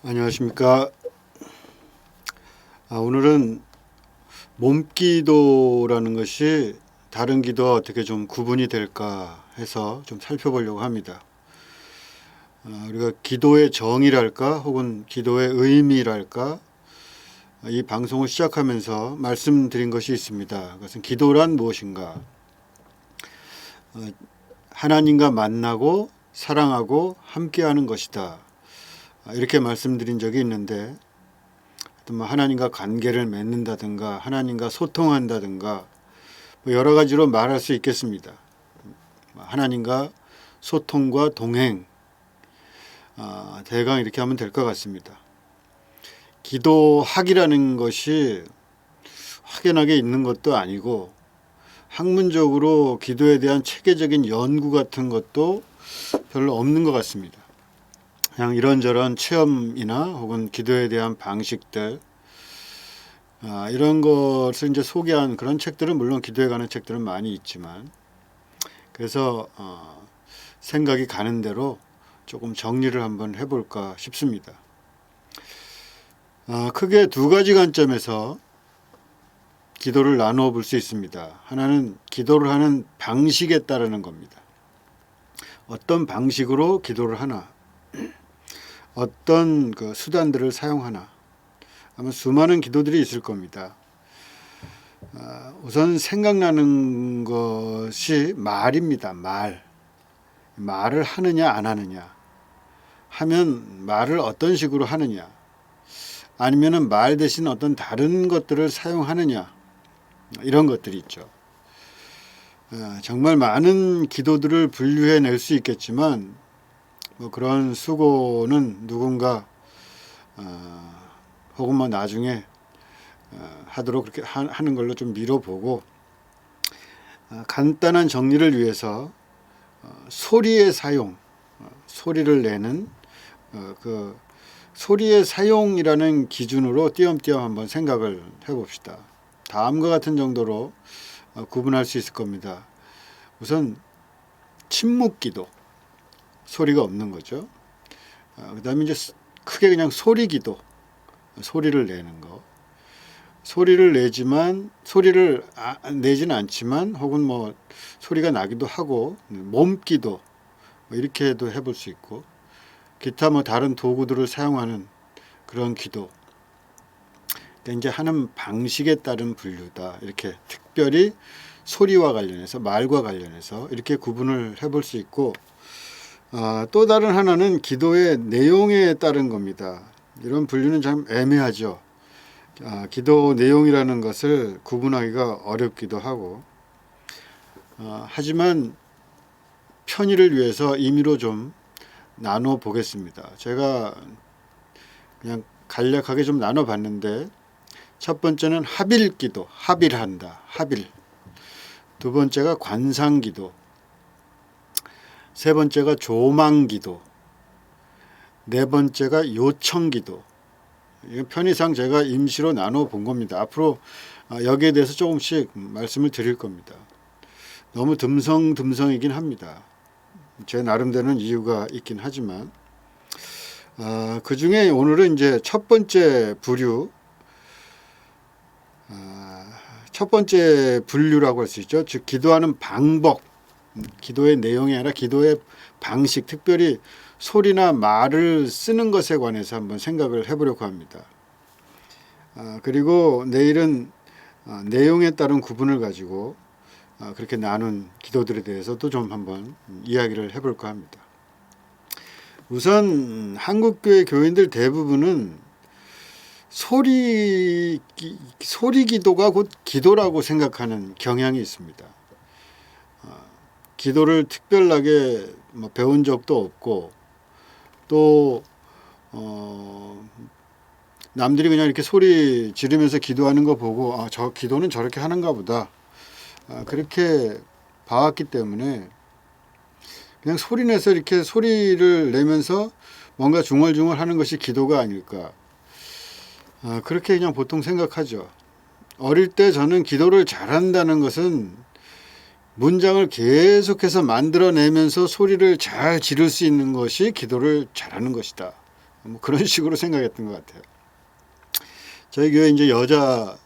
안녕하십니까. 오늘은 몸기도라는 것이 다른 기도와 어떻게 좀 구분이 될까 해서 좀 살펴보려고 합니다. 우리가 기도의 정의랄까 혹은 기도의 의미랄까, 이 방송을 시작하면서 말씀드린 것이 있습니다. 그것은 기도란 무엇인가? 하나님과 만나고 사랑하고 함께하는 것이다. 이렇게 말씀드린 적이 있는데, 하나님과 관계를 맺는다든가 하나님과 소통한다든가 여러 가지로 말할 수 있겠습니다. 하나님과 소통과 동행, 대강 이렇게 하면 될 것 같습니다. 기도학이라는 것이 확연하게 있는 것도 아니고 학문적으로 기도에 대한 체계적인 연구 같은 것도 별로 없는 것 같습니다. 그냥 이런저런 체험이나 혹은 기도에 대한 방식들, 이런 것을 이제 소개한 그런 책들은 물론 기도에 관한 책들은 많이 있지만, 그래서 생각이 가는 대로 조금 정리를 한번 해볼까 싶습니다. 크게 두 가지 관점에서 기도를 나누어 볼 수 있습니다. 하나는 기도를 하는 방식에 따르는 겁니다. 어떤 방식으로 기도를 하나, 어떤 그 수단들을 사용하나, 아마 수많은 기도들이 있을 겁니다. 우선 생각나는 것이 말입니다. 말을 하느냐 안 하느냐, 하면 말을 어떤 식으로 하느냐, 아니면은 말 대신 어떤 다른 것들을 사용하느냐, 이런 것들이 있죠. 정말 많은 기도들을 분류해낼 수 있겠지만 그런 수고는 누군가 혹은 나중에 하도록 그렇게 하는 걸로 좀 미뤄보고, 간단한 정리를 위해서 소리의 사용, 소리를 내는 그 소리의 사용이라는 기준으로 띄엄띄엄 한번 생각을 해봅시다. 다음과 같은 정도로 구분할 수 있을 겁니다. 우선 침묵기도, 소리가 없는 거죠. 그 다음에 이제 크게 그냥 소리기도, 소리를 내는 거. 소리를 내지만 소리를 내지는 않지만 혹은 소리가 나기도 하고, 몸기도 이렇게도 해볼 수 있고, 기타 다른 도구들을 사용하는 그런 기도. 이제 하는 방식에 따른 분류다. 이렇게 특별히 소리와 관련해서, 말과 관련해서 이렇게 구분을 해볼 수 있고, 또 다른 하나는 기도의 내용에 따른 겁니다. 이런 분류는 참 애매하죠. 기도 내용이라는 것을 구분하기가 어렵기도 하고, 하지만 편의를 위해서 임의로 좀 나눠 보겠습니다. 제가 그냥 간략하게 좀 나눠 봤는데, 첫 번째는 합일기도, 합일한다, 합일. 두 번째가 관상기도, 세 번째가 조망기도, 네 번째가 요청기도. 이건 편의상 제가 임시로 나눠 본 겁니다. 앞으로 여기에 대해서 조금씩 말씀을 드릴 겁니다. 너무 듬성듬성이긴 합니다. 제 나름대로는 이유가 있긴 하지만, 그 중에 오늘은 이제 첫 번째 부류, 첫 번째 분류라고 할 수 있죠. 즉 기도하는 방법, 기도의 내용이 아니라 기도의 방식, 특별히 소리나 말을 쓰는 것에 관해서 한번 생각을 해보려고 합니다. 그리고 내일은 내용에 따른 구분을 가지고 그렇게 나눈 기도들에 대해서도 좀 한번 이야기를 해볼까 합니다. 우선 한국교회 교인들 대부분은 소리 기도가 곧 기도라고 생각하는 경향이 있습니다. 기도를 특별하게 배운 적도 없고, 또 남들이 그냥 이렇게 소리 지르면서 기도하는 거 보고 저 기도는 저렇게 하는가 보다, 그렇게 봐왔기 때문에 그냥 소리 내서 이렇게 소리를 내면서 뭔가 중얼중얼 하는 것이 기도가 아닐까, 그렇게 그냥 보통 생각하죠. 어릴 때 저는 기도를 잘한다는 것은 문장을 계속해서 만들어내면서 소리를 잘 지를 수 있는 것이 기도를 잘하는 것이다, 뭐 그런 식으로 생각했던 것 같아요. 저희 교회 이제 여자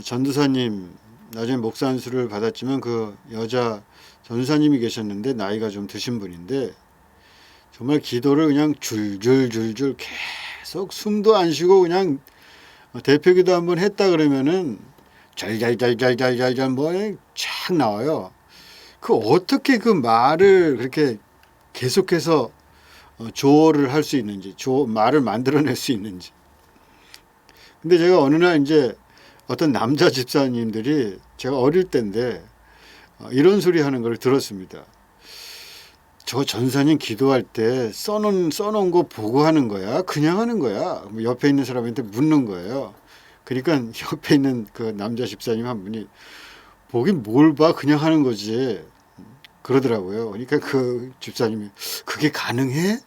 전도사님 나중에 목사 안수를 받았지만 그 여자 전도사님이 계셨는데 나이가 좀 드신 분인데 정말 기도를 그냥 줄줄줄줄 계속 숨도 안 쉬고 그냥 대표기도 한번 했다 그러면은 잘잘잘잘잘잘 뭐쫙 나와요. 그 어떻게 그 말을 그렇게 계속해서 조어를 할 수 있는지, 말을 만들어낼 수 있는지. 근데 제가 어느 날 이제 어떤 남자 집사님들이 제가 어릴 때인데 이런 소리 하는 걸 들었습니다. 저 전사님 기도할 때 써놓은 거 보고 하는 거야? 그냥 하는 거야? 뭐 옆에 있는 사람한테 묻는 거예요. 그러니까 옆에 있는 그 남자 집사님 한 분이 보긴 뭘 봐? 그냥 하는 거지. 그러더라고요. 그러니까 그 집사님이 그게 가능해?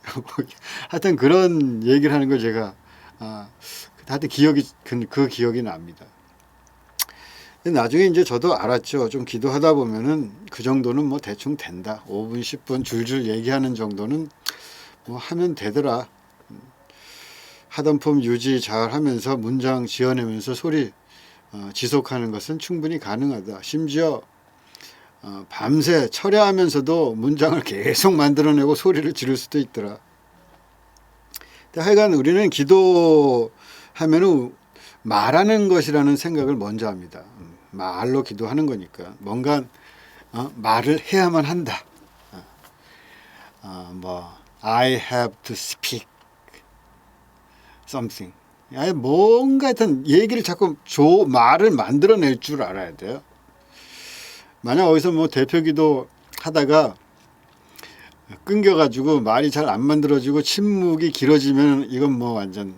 하여튼 그런 얘기를 하는 걸 제가 하여튼 그 기억이 납니다. 나중에 이제 저도 알았죠. 좀 기도하다 보면은 그 정도는 뭐 대충 된다. 5분, 10분 줄줄 얘기하는 정도는 뭐 하면 되더라. 하던 폼 유지 잘 하면서 문장 지어내면서 소리 지속하는 것은 충분히 가능하다. 심지어 밤새 철야하면서도 문장을 계속 만들어내고 소리를 지를 수도 있더라. 하여간 우리는 기도하면은 말하는 것이라는 생각을 먼저 합니다. 말로 기도하는 거니까 뭔가 말을 해야만 한다. 뭐 I have to speak something. 뭔가 하여튼 얘기를 자꾸 말을 만들어낼 줄 알아야 돼요. 만약 어디서 뭐 대표기도 하다가 끊겨가지고 말이 잘 안 만들어지고 침묵이 길어지면 이건 뭐 완전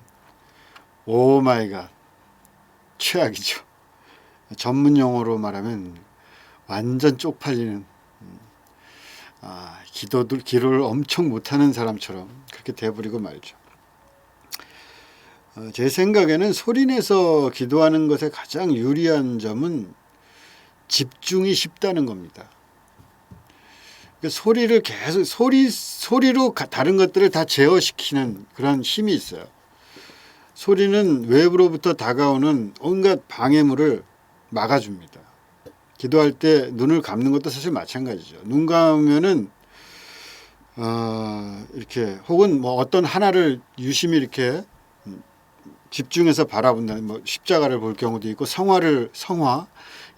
오 마이 갓 최악이죠. 전문 용어로 말하면 완전 쪽팔리는 기도를 엄청 못하는 사람처럼 그렇게 돼버리고 말죠. 제 생각에는 소리내서 기도하는 것의 가장 유리한 점은 집중이 쉽다는 겁니다. 소리를 계속 소리로 다른 것들을 다 제어시키는 그런 힘이 있어요. 소리는 외부로부터 다가오는 온갖 방해물을 막아줍니다. 기도할 때 눈을 감는 것도 사실 마찬가지죠. 눈 감으면은 이렇게 혹은 뭐 어떤 하나를 유심히 이렇게 집중해서 바라본다. 뭐 십자가를 볼 경우도 있고 성화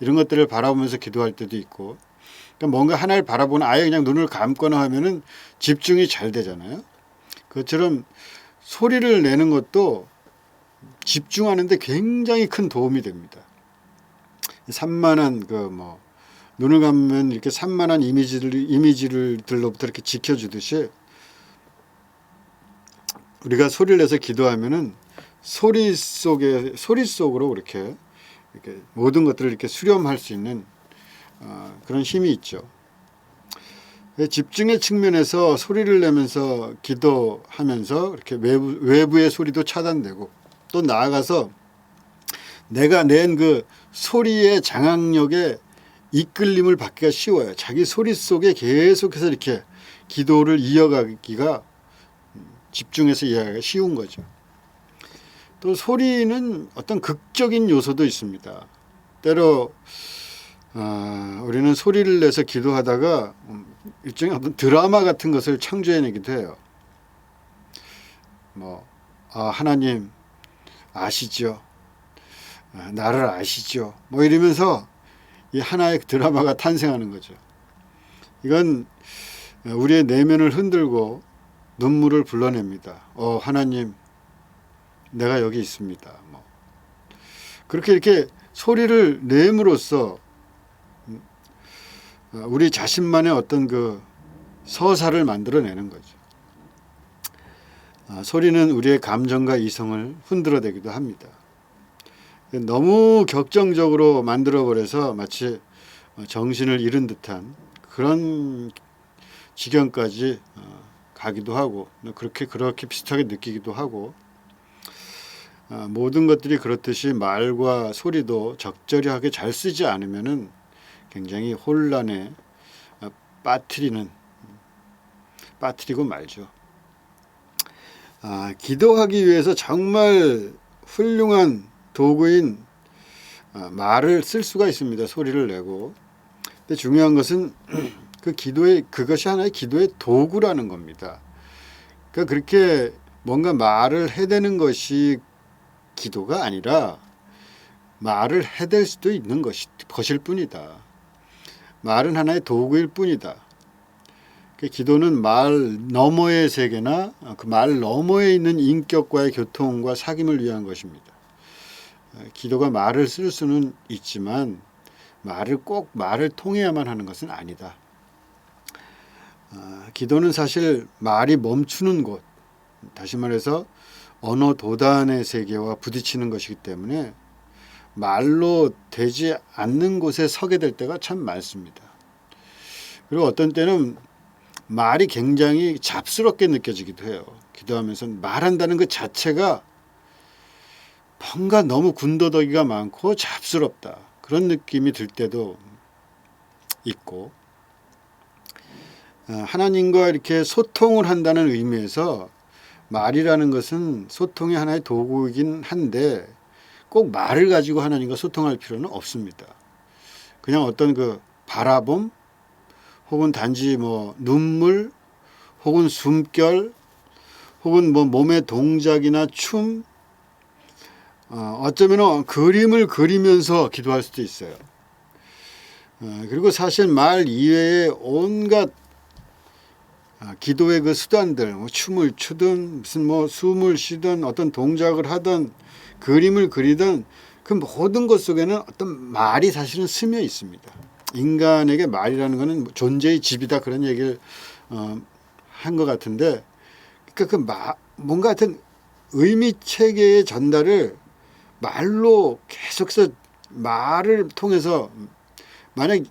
이런 것들을 바라보면서 기도할 때도 있고. 그러니까 뭔가 하나를 바라보는 아예 그냥 눈을 감거나 하면은 집중이 잘 되잖아요. 그것처럼 소리를 내는 것도 집중하는데 굉장히 큰 도움이 됩니다. 산만한 눈을 감으면 이렇게 산만한 이미지들로부터 이렇게 지켜주듯이 우리가 소리를 내서 기도하면은 소리 속으로 이렇게 모든 것들을 이렇게 수렴할 수 있는 그런 힘이 있죠. 집중의 측면에서 소리를 내면서 기도하면서 이렇게 외부의 소리도 차단되고 또 나아가서 내가 낸 그 소리의 장악력에 이끌림을 받기가 쉬워요. 자기 소리 속에 계속해서 이렇게 기도를 이어가기가 집중해서 이해하기가 쉬운 거죠. 또 소리는 어떤 극적인 요소도 있습니다. 때로 우리는 소리를 내서 기도하다가 일종의 어떤 드라마 같은 것을 창조해내기도 해요. 하나님 아시죠? 나를 아시죠? 뭐 이러면서 이 하나의 드라마가 탄생하는 거죠. 이건 우리의 내면을 흔들고 눈물을 불러냅니다. 하나님 내가 여기 있습니다. 그렇게 이렇게 소리를 내므로써 우리 자신만의 어떤 그 서사를 만들어내는 거죠. 소리는 우리의 감정과 이성을 흔들어대기도 합니다. 너무 격정적으로 만들어버려서 마치 정신을 잃은 듯한 그런 지경까지 가기도 하고 그렇게 비슷하게 느끼기도 하고 모든 것들이 그렇듯이 말과 소리도 적절하게 잘 쓰지 않으면은 굉장히 혼란에 빠뜨리고 말죠. 기도하기 위해서 정말 훌륭한 도구인 말을 쓸 수가 있습니다. 소리를 내고. 근데 중요한 것은 그것이 하나의 기도의 도구라는 겁니다. 그러니까 그렇게 뭔가 말을 해대는 것이 기도가 아니라 말을 해댈 수도 있는 것일 뿐이다. 말은 하나의 도구일 뿐이다. 기도는 말 너머의 세계나 그 말 너머에 있는 인격과의 교통과 사귐을 위한 것입니다. 기도가 말을 쓸 수는 있지만 꼭 말을 통해야만 하는 것은 아니다. 기도는 사실 말이 멈추는 곳, 다시 말해서 언어 도단의 세계와 부딪히는 것이기 때문에 말로 되지 않는 곳에 서게 될 때가 참 많습니다. 그리고 어떤 때는 말이 굉장히 잡스럽게 느껴지기도 해요. 기도하면서 말한다는 것 자체가 뭔가 너무 군더더기가 많고 잡스럽다. 그런 느낌이 들 때도 있고, 하나님과 이렇게 소통을 한다는 의미에서 말이라는 것은 소통의 하나의 도구이긴 한데 꼭 말을 가지고 하나님과 소통할 필요는 없습니다. 그냥 어떤 바라봄, 혹은 단지 눈물, 혹은 숨결, 혹은 몸의 동작이나 춤, 어쩌면 그림을 그리면서 기도할 수도 있어요. 그리고 사실 말 이외에 온갖 기도의 그 수단들, 춤을 추든 무슨 숨을 쉬든 어떤 동작을 하든 그림을 그리든 그 모든 것 속에는 어떤 말이 사실은 스며 있습니다. 인간에게 말이라는 것은 존재의 집이다, 그런 얘기를 한 것 같은데, 그러니까 뭔가 하여튼 의미 체계의 전달을 말로 계속해서 말을 통해서, 만약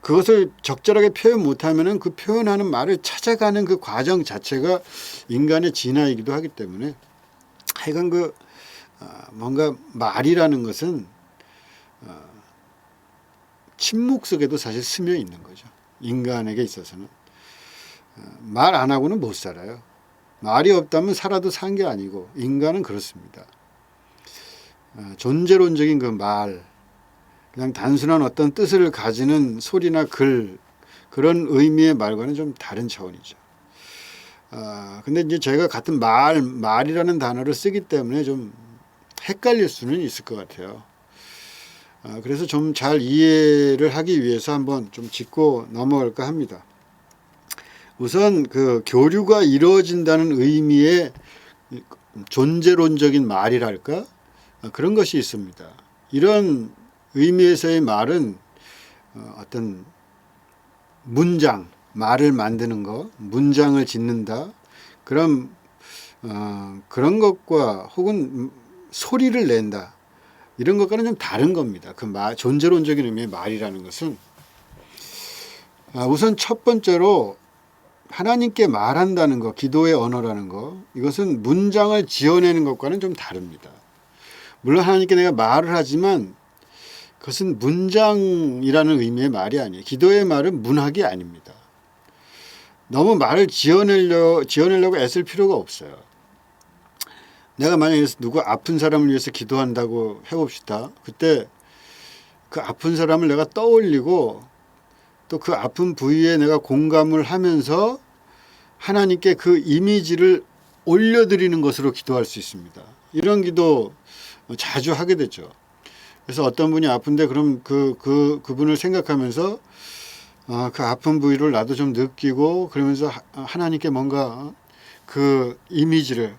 그것을 적절하게 표현 못하면은 그 표현하는 말을 찾아가는 그 과정 자체가 인간의 진화이기도 하기 때문에, 하여간 뭔가 말이라는 것은 침묵 속에도 사실 스며 있는 거죠. 인간에게 있어서는 말 안 하고는 못 살아요. 말이 없다면 살아도 산 게 아니고, 인간은 그렇습니다. 존재론적인 그 말, 그냥 단순한 어떤 뜻을 가지는 소리나 글, 그런 의미의 말과는 좀 다른 차원이죠. 근데 이제 제가 같은 말이라는 단어를 쓰기 때문에 좀 헷갈릴 수는 있을 것 같아요. 그래서 좀 잘 이해를 하기 위해서 한번 좀 짚고 넘어갈까 합니다. 우선 교류가 이루어진다는 의미의 존재론적인 말이랄까? 그런 것이 있습니다. 이런 의미에서의 말은 어떤 문장, 말을 만드는 것, 문장을 짓는다, 그런 것과 혹은 소리를 낸다, 이런 것과는 좀 다른 겁니다. 존재론적인 의미의 말이라는 것은 우선 첫 번째로 하나님께 말한다는 것, 기도의 언어라는 것, 이것은 문장을 지어내는 것과는 좀 다릅니다. 물론 하나님께 내가 말을 하지만 그것은 문장이라는 의미의 말이 아니에요. 기도의 말은 문학이 아닙니다. 너무 말을 지어내려고 애쓸 필요가 없어요. 내가 만약에 누구 아픈 사람을 위해서 기도한다고 해봅시다. 그때 그 아픈 사람을 내가 떠올리고 또 그 아픈 부위에 내가 공감을 하면서 하나님께 그 이미지를 올려드리는 것으로 기도할 수 있습니다. 이런 기도 자주 하게 되죠. 그래서 어떤 분이 아픈데 그럼 그분을 생각하면서 그 아픈 부위를 나도 좀 느끼고, 그러면서 하나님께 뭔가 그 이미지를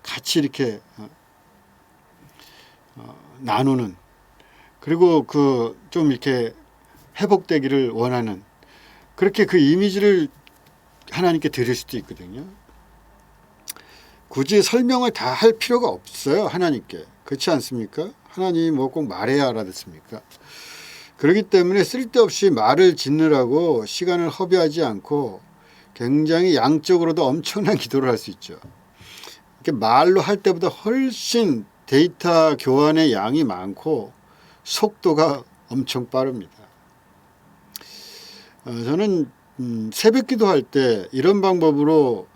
같이 이렇게 나누는, 그리고 좀 이렇게 회복되기를 원하는, 그렇게 그 이미지를 하나님께 드릴 수도 있거든요. 굳이 설명을 다 할 필요가 없어요, 하나님께. 그렇지 않습니까? 하나님이 꼭 말해야 알아듣습니까? 그렇기 때문에 쓸데없이 말을 짓느라고 시간을 허비하지 않고 굉장히 양적으로도 엄청난 기도를 할 수 있죠. 이렇게 말로 할 때보다 훨씬 데이터 교환의 양이 많고 속도가 엄청 빠릅니다. 저는 새벽 기도할 때 이런 방법으로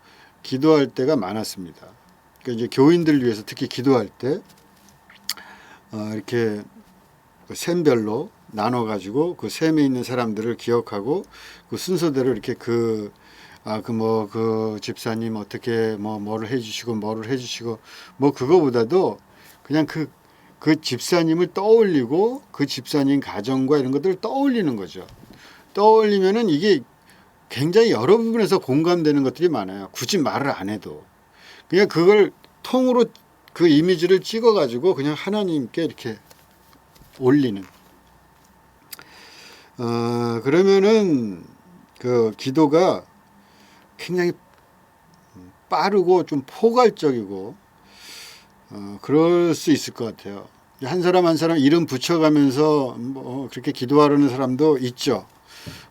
기도할 때가 많았습니다. 그러니까 이제 교인들 위해서 특히 기도할 때 이렇게 셈별로 나눠가지고 그 셈에 있는 사람들을 기억하고 그 순서대로 이렇게 그 집사님 어떻게 뭐를 해주시고 뭐를 해주시고 뭐 그거보다도 그냥 그 집사님을 떠올리고 그 집사님 가정과 이런 것들을 떠올리는 거죠. 떠올리면은 이게 굉장히 여러 부분에서 공감되는 것들이 많아요. 굳이 말을 안 해도 그냥 그걸 통으로 그 이미지를 찍어가지고 그냥 하나님께 이렇게 올리는. 그러면은 그 기도가 굉장히 빠르고 좀 포괄적이고 그럴 수 있을 것 같아요. 한 사람 한 사람 이름 붙여가면서 뭐 그렇게 기도하려는 사람도 있죠.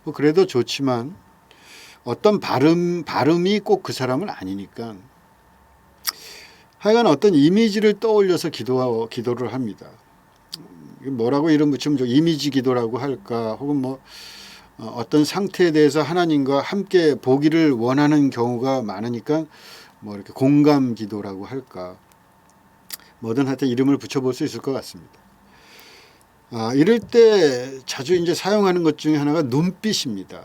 뭐 그래도 좋지만 어떤 발음이 꼭 그 사람은 아니니까 하여간 어떤 이미지를 떠올려서 기도를 합니다. 뭐라고 이름 붙이면 이미지 기도라고 할까, 혹은 뭐 어떤 상태에 대해서 하나님과 함께 보기를 원하는 경우가 많으니까 뭐 이렇게 공감 기도라고 할까, 뭐든 하여튼 이름을 붙여볼 수 있을 것 같습니다. 이럴 때 자주 이제 사용하는 것 중에 하나가 눈빛입니다.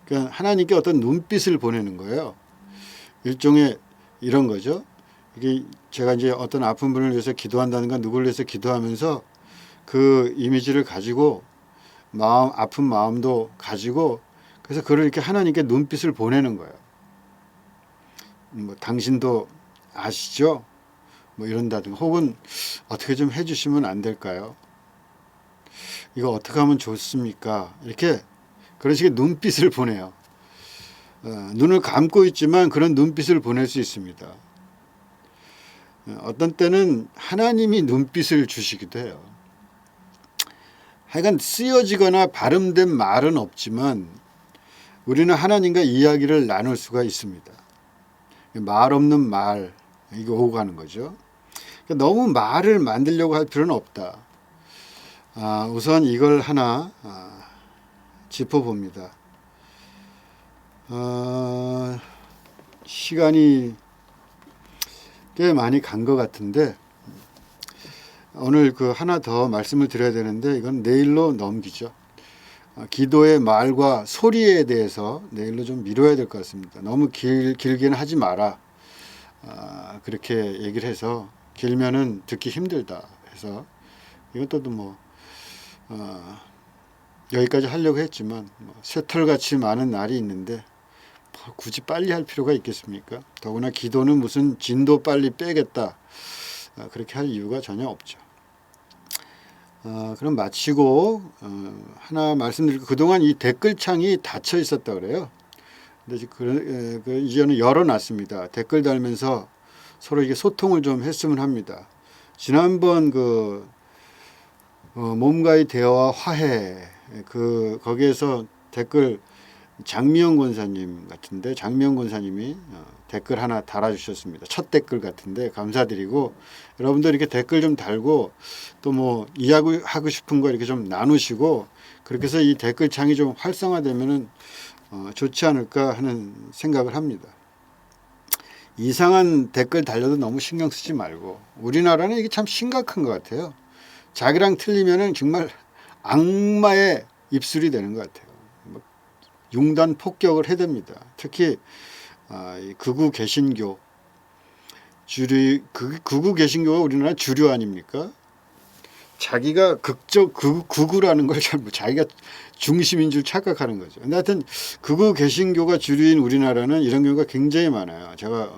그러니까 하나님께 어떤 눈빛을 보내는 거예요. 일종의 이런 거죠. 이게 제가 이제 어떤 아픈 분을 위해서 기도한다든가 누구를 위해서 기도하면서 그 이미지를 가지고 아픈 마음도 가지고 그래서 그를 이렇게 하나님께 눈빛을 보내는 거예요. 뭐 당신도 아시죠? 뭐 이런다든가, 혹은 어떻게 좀 해주시면 안 될까요? 이거 어떻게 하면 좋습니까? 이렇게 그런 식의 눈빛을 보내요. 눈을 감고 있지만 그런 눈빛을 보낼 수 있습니다. 어떤 때는 하나님이 눈빛을 주시기도 해요. 하여간 쓰여지거나 발음된 말은 없지만 우리는 하나님과 이야기를 나눌 수가 있습니다. 말 없는 말, 이거 오고 가는 거죠. 너무 말을 만들려고 할 필요는 없다. 우선 이걸 하나 짚어봅니다. 시간이 꽤 많이 간 것 같은데 오늘 그 하나 더 말씀을 드려야 되는데 이건 내일로 넘기죠. 기도의 말과 소리에 대해서 내일로 좀 미뤄야 될 것 같습니다. 너무 길게는 하지 마라. 그렇게 얘기를 해서 길면은 듣기 힘들다 해서 이것도 뭐 여기까지 하려고 했지만 쇠털같이 많은 날이 있는데 굳이 빨리 할 필요가 있겠습니까? 더구나 기도는 무슨 진도 빨리 빼겠다 그렇게 할 이유가 전혀 없죠. 그럼 마치고 하나 말씀드리고, 그동안 이 댓글창이 닫혀 있었다 그래요. 근데 이제는 열어놨습니다. 댓글 달면서 서로 이게 소통을 좀 했으면 합니다. 지난번 몸과의 대화와 화해 거기에서 댓글 장미영 권사님 같은데, 장미영 권사님이 댓글 하나 달아주셨습니다. 첫 댓글 같은데 감사드리고, 여러분들 이렇게 댓글 좀 달고 또 뭐 이야기하고 싶은 거 이렇게 좀 나누시고 그렇게 해서 이 댓글창이 좀 활성화되면은 좋지 않을까 하는 생각을 합니다. 이상한 댓글 달려도 너무 신경 쓰지 말고, 우리나라는 이게 참 심각한 것 같아요. 자기랑 틀리면은 정말 악마의 입술이 되는 것 같아요. 융단 폭격을 해댑니다. 특히 극우 개신교 극우 개신교가 우리나라 주류 아닙니까? 자기가 극우라는 걸 자기가 중심인 줄 착각하는 거죠. 근데 하여튼 극우 개신교가 주류인 우리나라는 이런 경우가 굉장히 많아요. 제가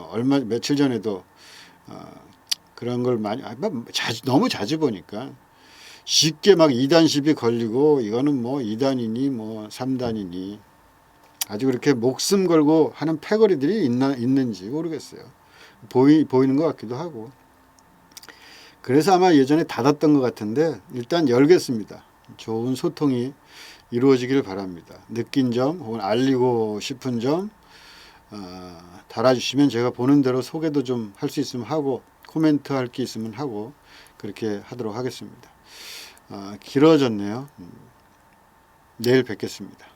며칠 전에도 그런 걸 너무 자주 보니까 쉽게 막 이단 시비 걸리고, 이거는 뭐 2단이니 뭐 3단이니 아주 그렇게 목숨 걸고 하는 패거리들이 있는지 모르겠어요. 보이는 것 같기도 하고. 그래서 아마 예전에 닫았던 것 같은데 일단 열겠습니다. 좋은 소통이 이루어지기를 바랍니다. 느낀 점 혹은 알리고 싶은 점 달아주시면 제가 보는 대로 소개도 좀 할 수 있으면 하고, 코멘트 할 게 있으면 하고, 그렇게 하도록 하겠습니다. 길어졌네요. 내일 뵙겠습니다.